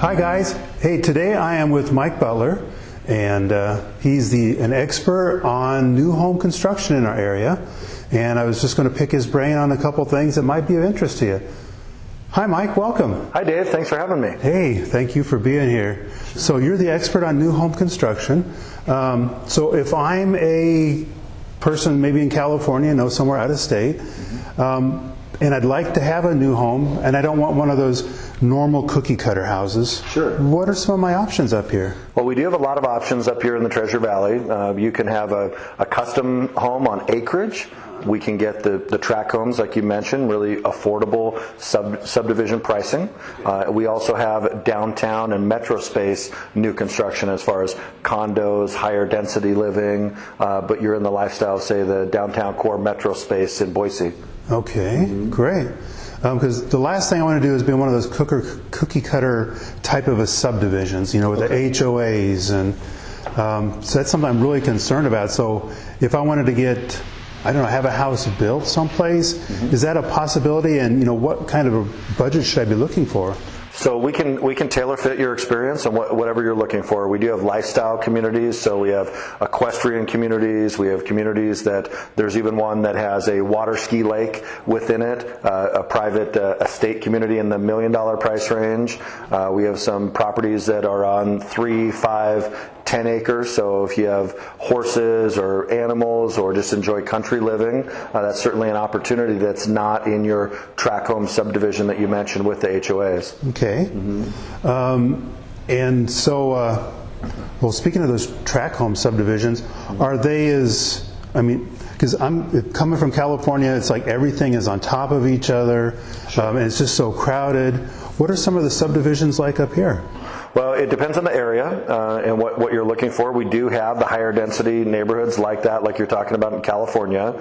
Hi guys. Hey, today I am with Mike Butler, and he's an expert on new home construction in our area. And I was just going to pick his brain on a couple things that might be of interest to you. Hi Mike, welcome. Hi Dave, thanks for having me. Hey, thank you for being here. So you're the expert on new home construction. So if I'm a person maybe in California, somewhere out of state, and I'd like to have a new home, and I don't want one of those normal cookie cutter houses. Sure. What are some of my options up here? Well, we do have a lot of options up here in the Treasure Valley. You can have a custom home on acreage. We can get the tract homes, like you mentioned, really affordable subdivision pricing. We also have downtown and metro space new construction as far as condos, higher density living, but you're in the lifestyle, say, the downtown core metro space in Boise. Okay, great. Because the last thing I want to do is be one of those cookie cutter type of a subdivisions, with the HOAs, and so that's something I'm really concerned about. So if I wanted to get, have a house built someplace, is that a possibility? And what kind of a budget should I be looking for? So we can tailor fit your experience and whatever you're looking for. We do have lifestyle communities, so we have equestrian communities. We have communities there's even one that has a water ski lake within it, a private estate community in the $1 million price range. We have some properties that are on 3, 5, 10 acres, so if you have horses or animals or just enjoy country living, that's certainly an opportunity that's not in your tract home subdivision that you mentioned with the HOAs. Okay. And so, well, speaking of those tract home subdivisions, are they because I'm coming from California, it's like everything is on top of each other, and it's just so crowded. What are some of the subdivisions like up here? Well, it depends on the area and what you're looking for. We do have the higher density neighborhoods like that, like you're talking about in California.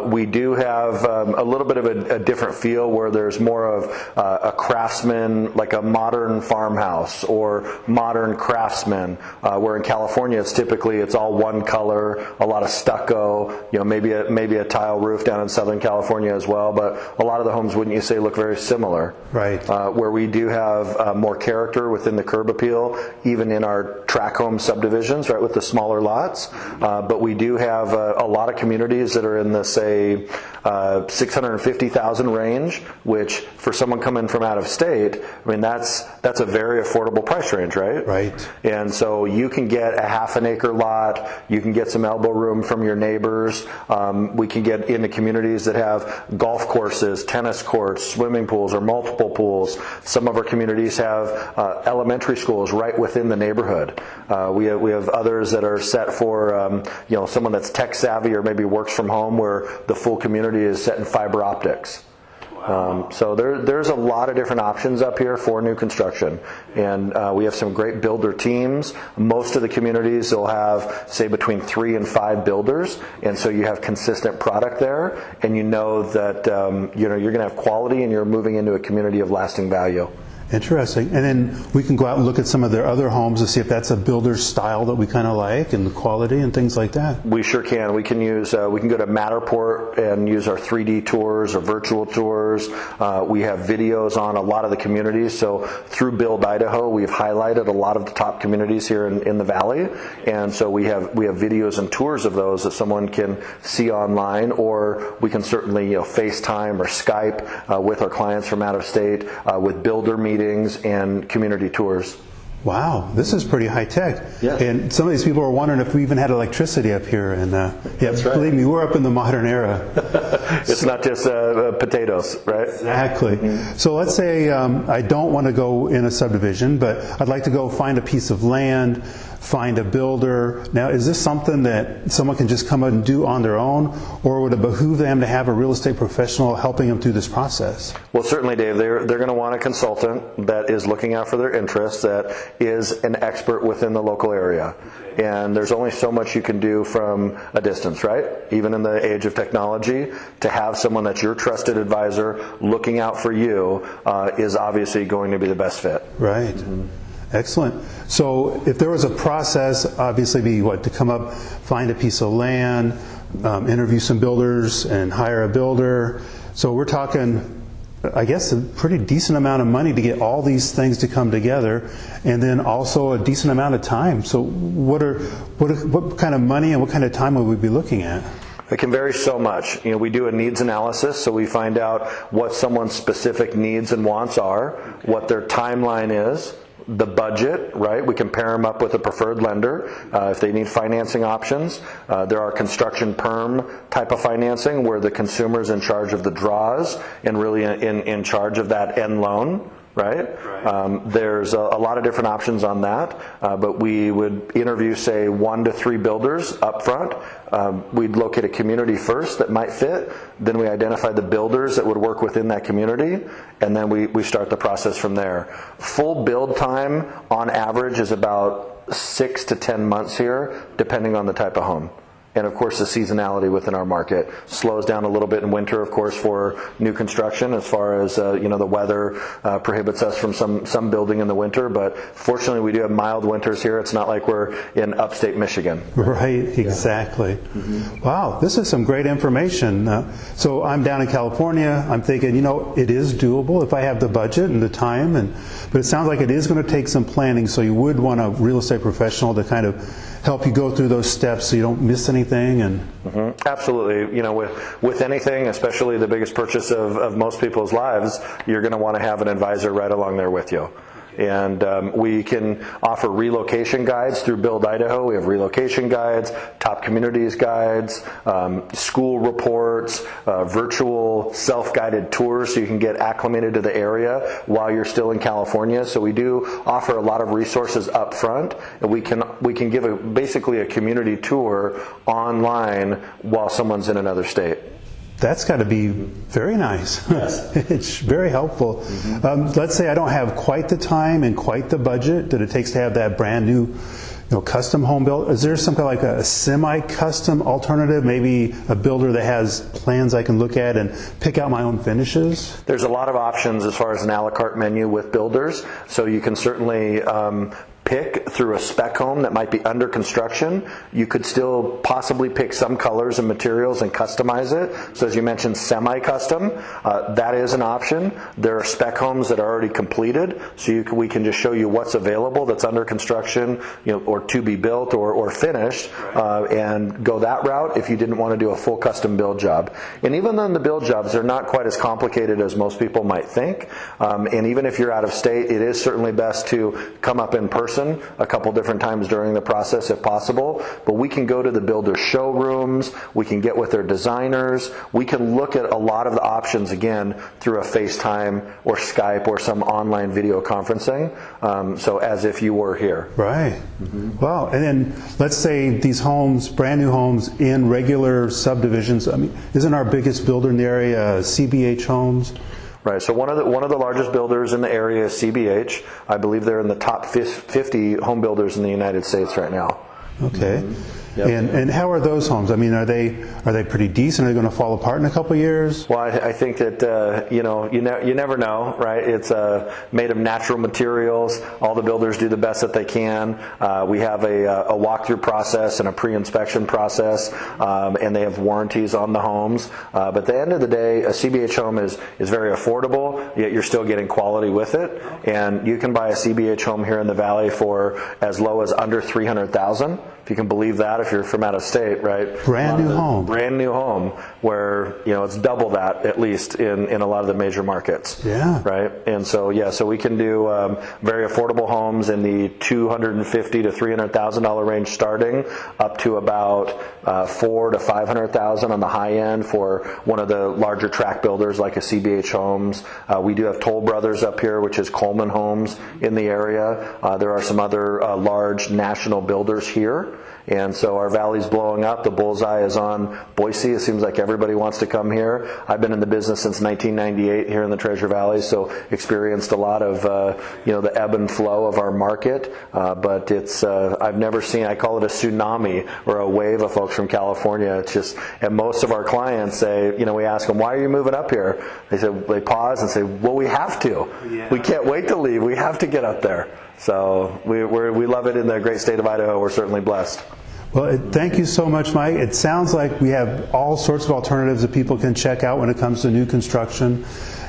We do have a little bit of a different feel where there's more of a craftsman, like a modern farmhouse or modern craftsman, where in California it's all one color, a lot of stucco, maybe a tile roof down in Southern California as well, but a lot of the homes, wouldn't you say, look very similar. Right. Where we do have more character within the curb appeal, even in our tract home subdivisions, right, with the smaller lots. But we do have a lot of communities that are in the, say, 650,000 range, which for someone coming from out of state, that's a very affordable price range, right? Right. And so you can get a half an acre lot, you can get some elbow room from your neighbors. We can get into communities that have golf courses, tennis courts, swimming pools, or multiple pools. Some of our communities have elementary schools right within the neighborhood. We have others that are set for someone that's tech savvy or maybe works from home, where the full community is set in fiber optics. So there's a lot of different options up here for new construction, and we have some great builder teams. Most of the communities will have, say, between 3 and 5 builders, and so you have consistent product there, and that you're going to have quality, and you're moving into a community of lasting value. Interesting. And then we can go out and look at some of their other homes to see if that's a builder's style that we kind of like, and the quality and things like that. We sure can. We can use, we can go to Matterport and use our 3D tours or virtual tours. We have videos on a lot of the communities. So through Build Idaho, we've highlighted a lot of the top communities here in the valley. And so we have videos and tours of those that someone can see online, or we can certainly FaceTime or Skype with our clients from out of state with builder meetings and community tours. Wow, this is pretty high tech. Yeah. And some of these people are wondering if we even had electricity up here. And That's right. Believe me, we're up in the modern era. It's not just potatoes, right? Exactly. Mm-hmm. So let's say I don't want to go in a subdivision, but I'd like to go find a piece of land, find a builder. Now, is this something that someone can just come out and do on their own, or would it behoove them to have a real estate professional helping them through this process? Well, certainly, Dave, they're going to want a consultant that is looking out for their interests, that is an expert within the local area. And there's only so much you can do from a distance, right? Even in the age of technology, to have someone that's your trusted advisor looking out for you is obviously going to be the best fit. Right. Mm-hmm. Excellent. So if there was a process, obviously to come up, find a piece of land, interview some builders and hire a builder. So we're talking I guess, a pretty decent amount of money to get all these things to come together, and then also a decent amount of time. So what kind of money and what kind of time would we be looking at? It can vary so much. We do a needs analysis, so we find out what someone's specific needs and wants are, what their timeline is, the budget, right? We can pair them up with a preferred lender if they need financing options. There are construction perm type of financing where the consumer's in charge of the draws and really in charge of that end loan. Right? There's a lot of different options on that, but we would interview, say, 1 to 3 builders up front. We'd locate a community first that might fit, then we identify the builders that would work within that community, and then we start the process from there. Full build time, on average, is about 6 to 10 months here, depending on the type of home. And of course, the seasonality within our market slows down a little bit in winter, of course, for new construction, as far as the weather prohibits us from some building in the winter. But fortunately, we do have mild winters here. It's not like we're in upstate Michigan. Right, exactly. Mm-hmm. Wow, this is some great information. So I'm down in California. I'm thinking, it is doable if I have the budget and the time. But it sounds like it is going to take some planning. So you would want a real estate professional to kind of help you go through those steps so you don't miss anything. And Absolutely. With anything, especially the biggest purchase of most people's lives, you're going to want to have an advisor right along there with you. And we can offer relocation guides through Build Idaho. We have relocation guides, top communities guides, school reports, virtual self-guided tours so you can get acclimated to the area while you're still in California. So we do offer a lot of resources up front, and we can give basically a community tour online while someone's in another state. That's got to be very nice. Yes. It's very helpful. Mm-hmm. Let's say I don't have quite the time and quite the budget that it takes to have that brand new custom home built. Is there some kind of like a semi-custom alternative, maybe a builder that has plans I can look at and pick out my own finishes? There's a lot of options as far as an a la carte menu with builders, so you can certainly pick through a spec home that might be under construction. You could still possibly pick some colors and materials and customize it. So as you mentioned, semi-custom, that is an option. There are spec homes that are already completed, so we can just show you what's available that's under construction, or to be built or finished, and go that route if you didn't want to do a full custom build job. And even then, the build jobs are not quite as complicated as most people might think. And even if you're out of state, it is certainly best to come up in person a couple different times during the process if possible. But we can go to the builder showrooms, we can get with their designers, we can look at a lot of the options again through a FaceTime or Skype or some online video conferencing, so as if you were here. Right. Mm-hmm. Wow. And then let's say these homes, brand new homes in regular subdivisions. I mean, isn't our biggest builder in the area CBH Homes? Right. So one of the largest builders in the area is CBH. I believe they're in the top 50 home builders in the United States right now. Okay. Mm-hmm. Yep. And how are those homes? I mean, are they pretty decent? Are they going to fall apart in a couple of years? Well, I think that you never know, right? It's made of natural materials. All the builders do the best that they can. We have a walkthrough process and a pre-inspection process, and they have warranties on the homes. But at the end of the day, a CBH home is very affordable, yet you're still getting quality with it. And you can buy a CBH home here in the Valley for as low as under $300,000. If you can believe that, if you're from out of state, right? Brand new home, where it's double that at least in a lot of the major markets. Yeah. Right. And so so we can do very affordable homes in the $250,000 to $300,000 range, starting up to about $400,000 to $500,000 on the high end for one of the larger tract builders like a CBH Homes. We do have Toll Brothers up here, which is Coleman Homes in the area. There are some other large national builders here. And so our valley's blowing up. The bullseye is on Boise. It seems like everybody wants to come here. I've been in the business since 1998 here in the Treasure Valley, so experienced a lot of the ebb and flow of our market. But it's I've never seen, I call it a tsunami or a wave of folks from California. It's just, and most of our clients say, we ask them, why are you moving up here? They pause and say, well, we have to. Yeah. We can't wait to leave. We have to get up there. So we love it in the great state of Idaho. We're certainly blessed. Well, thank you so much, Mike. It sounds like we have all sorts of alternatives that people can check out when it comes to new construction,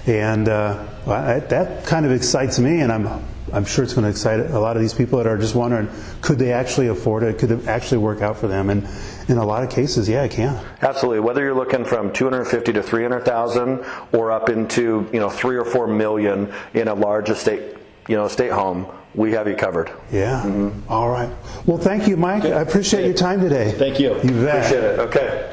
and that kind of excites me, and I'm sure it's going to excite a lot of these people that are just wondering, could they actually afford it? Could it actually work out for them? And in a lot of cases, yeah, it can. Absolutely. Whether you're looking from 250 to 300,000 or up into 3 or 4 million in a large estate home, we have you covered. Yeah. All right. Well, thank you, Mike. I appreciate your time today. Thank you. You bet. Appreciate it. Okay.